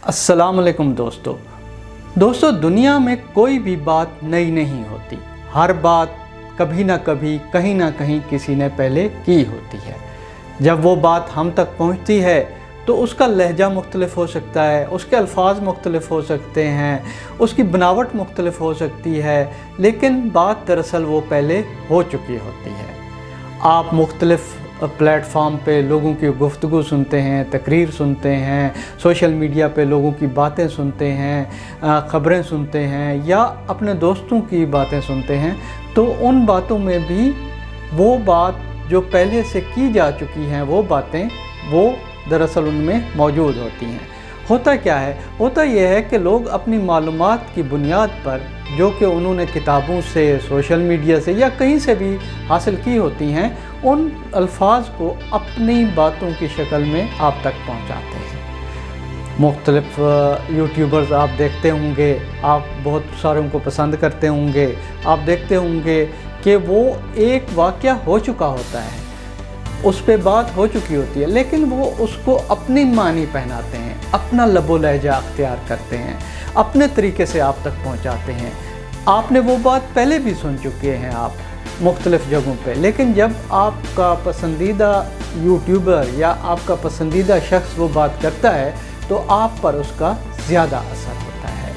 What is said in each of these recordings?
अस्सलाम वालेकुम दोस्तों दुनिया में कोई भी बात नई नहीं होती। हर बात कभी ना कभी कहीं ना कहीं किसी ने पहले की होती है। जब वो बात हम तक पहुंचती है तो उसका लहजा मुख्तलिफ हो सकता है, उसके अल्फाज मुख्तलिफ हो सकते हैं, उसकी बनावट मुख्तलिफ हो सकती है, लेकिन बात दरअसल वो पहले हो चुकी होती है। आप मुख्तलिफ प्लेटफॉर्म पे लोगों की गुफ्तगू सुनते हैं, तकरीर सुनते हैं, सोशल मीडिया पे लोगों की बातें सुनते हैं, ख़बरें सुनते हैं या अपने दोस्तों की बातें सुनते हैं, तो उन बातों में भी वो बात जो पहले से की जा चुकी हैं वो बातें वो दरअसल उनमें मौजूद होती हैं। होता क्या है? होता यह है कि लोग अपनी मालूमात की बुनियाद पर जो कि उन्होंने किताबों से, सोशल मीडिया से या कहीं से भी हासिल की होती हैं, उन अल्फाज को अपनी बातों की शक्ल में आप तक पहुंचाते हैं। मुख्तलिफ यूट्यूबर्स आप देखते होंगे, आप बहुत सारों को पसंद करते होंगे, आप देखते होंगे कि वो एक वाक़या हो चुका होता है, उस पे बात हो चुकी होती है, लेकिन वो उसको अपनी मानी पहनाते हैं, अपना लबो लहजा अख्तियार करते हैं, अपने तरीके से आप तक पहुंचाते हैं। आपने वो बात पहले भी सुन चुके हैं आप मुख्तलिफ जगहों पे, लेकिन जब आपका पसंदीदा यूट्यूबर या आपका पसंदीदा शख्स वो बात करता है तो आप पर उसका ज़्यादा असर होता है।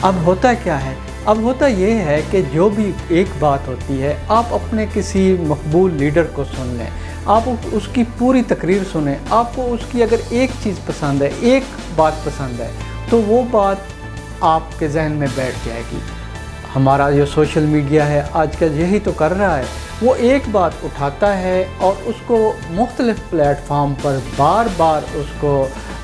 अब होता क्या है? अब होता ये है कि जो भी एक बात होती है, आप अपने किसी मकबूल लीडर को सुन लें, आप उसकी पूरी तकरीर सुनें, आपको उसकी अगर एक चीज़ पसंद है, एक बात पसंद है, तो वो बात आपके जहन में बैठ जाएगी। हमारा जो सोशल मीडिया है आजकल यही तो कर रहा है, वो एक बात उठाता है और उसको मुख्तलिफ प्लेटफॉर्म पर बार बार उसको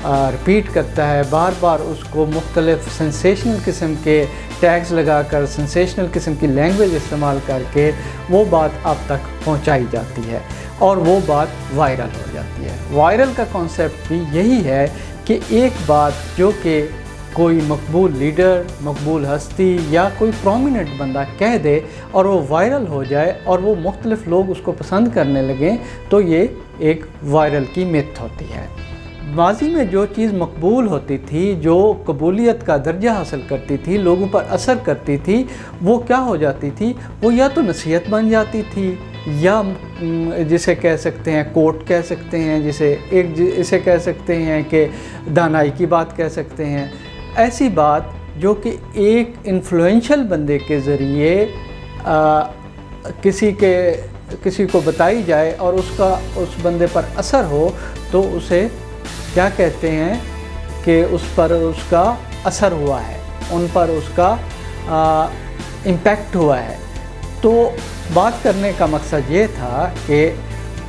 रिपीट करता है, बार बार उसको मुख्तलिफ सेंसेशनल किस्म के टैग्स लगाकर, सेंसेशनल किस्म की लैंग्वेज इस्तेमाल करके वो बात आप तक पहुंचाई जाती है और वो बात वायरल हो जाती है। वायरल का कॉन्सेप्ट भी यही है कि एक बात जो कि कोई मकबूल लीडर, मकबूल हस्ती या कोई प्रोमिनेंट बंदा कह दे और वो वायरल हो जाए और वो मुख्तलिफ लोग उसको पसंद करने लगें, तो ये एक वायरल की मिथ होती है। माजी में जो चीज़ मकबूल होती थी, जो कबूलियत का दर्जा हासिल करती थी, लोगों पर असर करती थी, वो क्या हो जाती थी? वो या तो नसीहत बन जाती थी या जिसे कह सकते हैं कोट कह सकते हैं, इसे कह सकते हैं कि दानाई की बात कह सकते हैं। ऐसी बात जो कि एक इन्फ्लुएंशियल बंदे के ज़रिए किसी को बताई जाए और उसका उस बंदे पर असर हो, तो उसे क्या कहते हैं कि उस पर उसका असर हुआ है, उन पर उसका इम्पैक्ट हुआ है। तो बात करने का मकसद ये था कि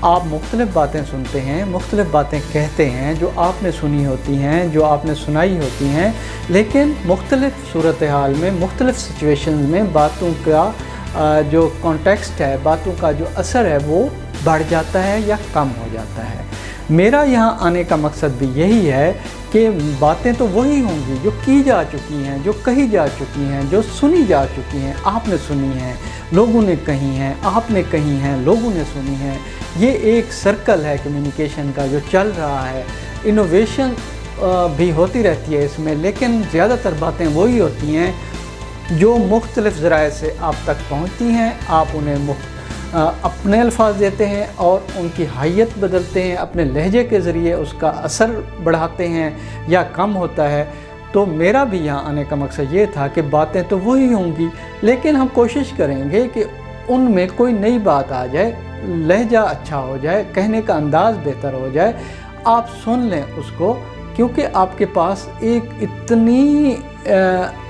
आप मुख्तलिफ़ बातें सुनते हैं, मुख्तलिफ़ बातें कहते हैं जो आपने सुनी होती हैं, जो आपने सुनाई होती हैं, लेकिन मुख्तलिफ़ सूरत हाल में, मुख्तलिफ़ सिचुएशंस में बातों का जो कॉन्टेक्स्ट है, बातों का जो असर है वो बढ़ जाता है या कम हो जाता है। मेरा यहाँ आने का मकसद भी यही है कि बातें तो वही होंगी जो की जा चुकी हैं, जो कही जा चुकी हैं, जो सुनी जा चुकी हैं। आपने सुनी हैं, लोगों ने कही हैं, आपने कही हैं, लोगों ने सुनी हैं। ये एक सर्कल है कम्युनिकेशन का जो चल रहा है। इनोवेशन भी होती रहती है इसमें, लेकिन ज़्यादातर बातें वही होती हैं जो मुख्तलिफ़ ज़राए से आप तक पहुँचती हैं। आप उन्हें अपने अल्फाज देते हैं और उनकी हैयत बदलते हैं, अपने लहजे के ज़रिए उसका असर बढ़ाते हैं या कम होता है। तो मेरा भी यहाँ आने का मकसद ये था कि बातें तो वही होंगी, लेकिन हम कोशिश करेंगे कि उनमें कोई नई बात आ जाए, लहजा अच्छा हो जाए, कहने का अंदाज़ बेहतर हो जाए, आप सुन लें उसको, क्योंकि आपके पास एक इतनी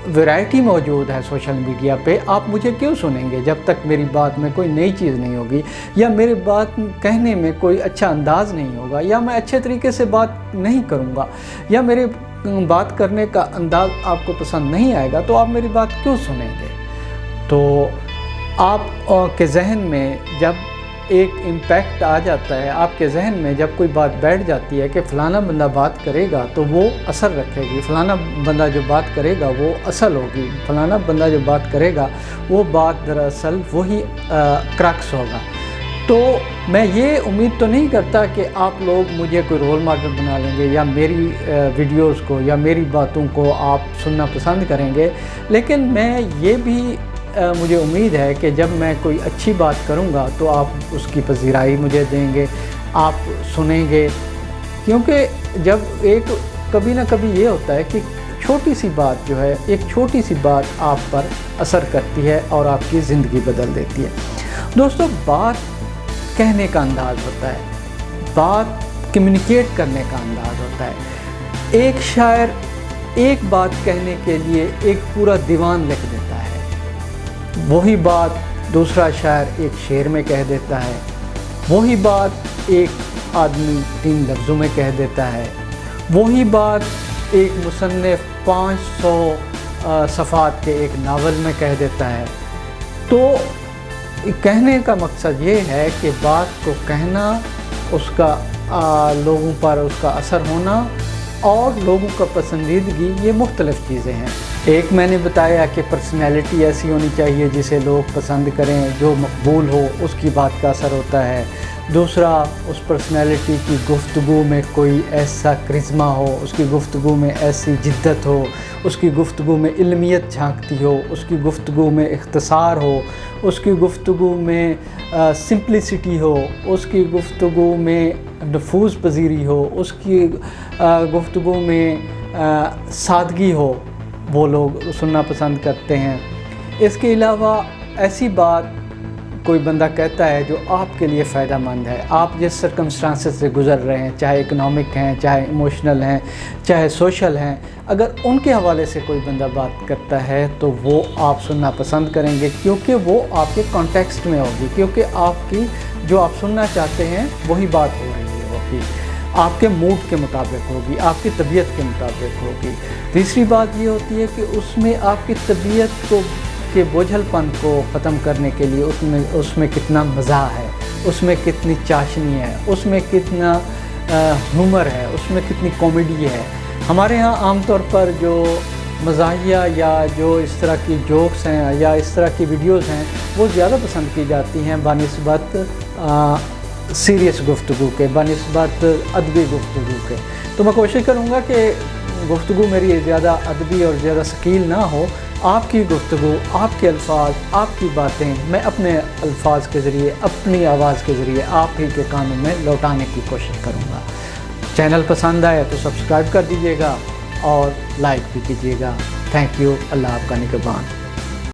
वैरायटी मौजूद है सोशल मीडिया पे। आप मुझे क्यों सुनेंगे जब तक मेरी बात में कोई नई चीज़ नहीं होगी, या मेरी बात कहने में कोई अच्छा अंदाज़ नहीं होगा, या मैं अच्छे तरीके से बात नहीं करूँगा, या मेरे बात करने का अंदाज़ आपको पसंद नहीं आएगा, तो आप मेरी बात क्यों सुनेंगे? तो आप के जहन में जब एक इम्पैक्ट आ जाता है, आपके जहन में जब कोई बात बैठ जाती है कि फ़लाना बंदा बात करेगा तो वो असर रखेगी, फ़लाना बंदा जो बात करेगा वो असल होगी, फ़लाना बंदा जो बात करेगा वो बात दरअसल वही क्रक्स होगा, तो میں یہ امید تو نہیں کرتا کہ آپ لوگ مجھے کوئی رول ماڈل بنا لیں گے یا میری ویڈیوز کو یا میری باتوں کو آپ سننا پسند کریں گے، لیکن میں یہ بھی مجھے امید ہے کہ جب میں کوئی اچھی بات کروں گا تو آپ اس کی پذیرائی مجھے دیں گے، آپ سنیں گے، کیونکہ جب کبھی نہ کبھی یہ ہوتا ہے کہ چھوٹی سی بات جو ہے، ایک چھوٹی سی بات آپ پر اثر کرتی ہے اور آپ کی زندگی بدل دیتی ہے۔ دوستو، بات کہنے کا انداز ہوتا ہے، بات کمیونیکیٹ کرنے کا انداز ہوتا ہے۔ ایک شاعر ایک بات کہنے کے لیے ایک پورا دیوان لکھ دیتا ہے، وہی بات دوسرا شاعر ایک شعر میں کہہ دیتا ہے، وہی بات ایک آدمی 3 لفظوں میں کہہ دیتا ہے، وہی بات ایک مصنف 500 صفحات کے ایک ناول میں کہہ دیتا ہے۔ تو کہنے کا مقصد یہ ہے کہ بات کو کہنا، اس کا لوگوں پر اس کا اثر ہونا اور لوگوں کا پسندیدگی، یہ مختلف چیزیں ہیں۔ ایک میں نے بتایا کہ پرسنالٹی ایسی ہونی چاہیے جسے لوگ پسند کریں، جو مقبول ہو، اس کی بات کا اثر ہوتا ہے۔ دوسرا، اس پرسنالٹی کی گفتگو میں کوئی ایسا کرزما ہو، اس کی گفتگو میں ایسی جدت ہو، اس کی گفتگو میں علمیت جھانکتی ہو، اس کی گفتگو میں اختصار ہو، اس کی گفتگو میں سمپلسٹی ہو، اس کی گفتگو میں نفوذ پذیری ہو، اس کی گفتگو میں سادگی ہو، وہ لوگ سننا پسند کرتے ہیں۔ اس کے علاوہ ایسی بات کوئی بندہ کہتا ہے جو آپ کے لیے فائدہ مند ہے، آپ جس سرکمسٹانسز سے گزر رہے ہیں، چاہے اکنامک ہیں، چاہے ایموشنل ہیں، چاہے سوشل ہیں، اگر ان کے حوالے سے کوئی بندہ بات کرتا ہے تو وہ آپ سننا پسند کریں گے، کیونکہ وہ آپ کے کانٹیکسٹ میں ہوگی، کیونکہ آپ کی جو آپ سننا چاہتے ہیں وہی بات ہو رہی ہوگی، آپ کے موڈ کے مطابق ہوگی، آپ کی طبیعت کے مطابق ہوگی۔ تیسری بات یہ ہوتی ہے کہ اس میں آپ کی طبیعت کے بوجھل پن کو ختم کرنے کے لیے اس میں کتنا مزاح ہے، اس میں کتنی چاشنی ہے، اس میں کتنا ہیومر ہے، اس میں کتنی کامیڈی ہے۔ ہمارے ہاں عام طور پر جو مزاحیہ یا جو اس طرح کی جوکس ہیں یا اس طرح کی ویڈیوز ہیں وہ زیادہ پسند کی جاتی ہیں بنسبت سیریس گفتگو کے، بنسبت ادبی گفتگو کے۔ تو میں کوشش کروں گا کہ گفتگو میری زیادہ ادبی اور زیادہ ثقیل نہ ہو، آپ کی گفتگو، آپ کے الفاظ، آپ کی باتیں میں اپنے الفاظ کے ذریعے، اپنی آواز کے ذریعے آپ ہی کے کانوں میں لوٹانے کی کوشش کروں گا۔ چینل پسند آئے تو سبسکرائب کر دیجیے گا اور لائک بھی کیجیے گا۔ تھینک یو، اللہ آپ کا نگہبان۔